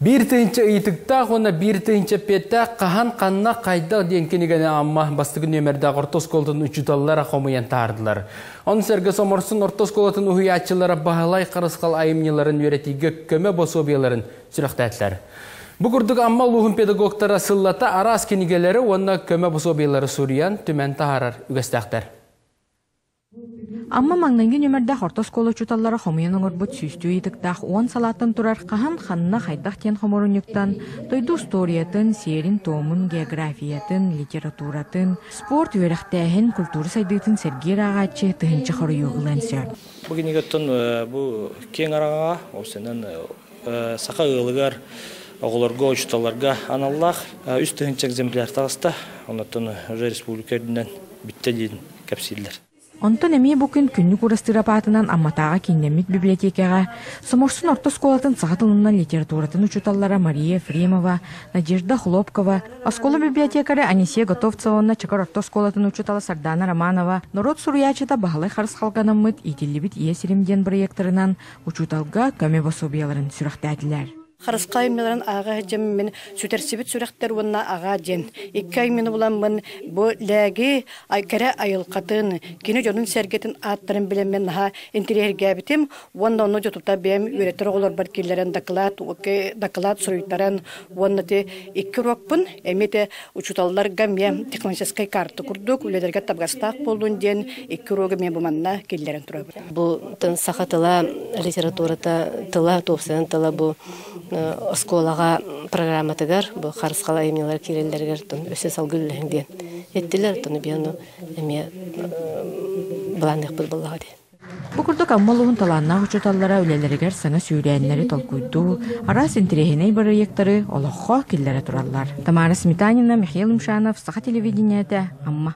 Bir tığınca ıytıkta, ona bir tığınca pette qahan qanna qayda denkenigene amma bastıgın ömerde ortoskolatın uçutallara qomuyan tardılar. Onun sergi somorsun ortoskolatın uhuyatçılara bahalay qarısqal ayımniların öğretiga köme bosobiyaların sürüqtәtler. Bu kurduk amma luhun pedagogtara sillata aras kenigeleri ona köme bosobiyaları suriyan tümen taharar ügestaqtar. Amma mаңнанги нөмердә хортос колы чуталлары хомуяның орбут сүстүү итиктах 10 салаттан турар кахан ханна хайдах тен хоморунюктан тойду историятын, серин томун, географиятын, литературатын, спорт үйрәхтәһен, культура сайдытын Сергей Рагачы тыһынчы хорыюгылан сөр. Бүгін егеттен бұл кең араға, осынан сақа ылыгар, оғыларға, учуталарға аналлах үст тыһынчы экземпляр тағыста, онаттан уже республикадынан бітті дейін кәпсилдер. Онтон эми букун күннүк урастырапатынан амматаға кинемит библиотекаға Соморсун ортосколатын сағатылынан литературатын учуталлара Мария Ефремова, Надежда Хлопкова, оскола библиотекары Анисия Готовцевна, Чакар ортосколатын учутала Сардана Романова, Народ Сурьячыта бағалай қарыс қалғанымыт итилибит иесиримден проекторынан учуталга көме басобияларын сүрақтәділер. Харыскай меларын ага жем мен сүтерсибит сүрәктер ванна ага жен. Иккай мен булан мен бу ләги айкара айылкатын кине жонун сергетин аттырын билен мен ха интерьерге битим. Ванда оно жотупта бем үретер олар бар киллерен доклад суруйтаран ваннате икки рокпун эмете учуталлар гамя технологический карта курдук үлелерге табгастак болдун ден икки рогы мен буманна киллерен тура. Бу тын сахатыла литературата тыла топсан тыла бу Осколага программатыгар, бу харысқала емнелер керелдергер тон өсе салгылләңден. Еттилер тоны бияну эме буландык булбулга ди. Бу курдук аммалуун таланна учуталлара үлелергер саңа сүйрәннәре толкуйду, арас интерехиней проекттары олохо килләре тураллар. Тамара Сметанина, Михаил Мшанов, Саха телевидениете, Амма.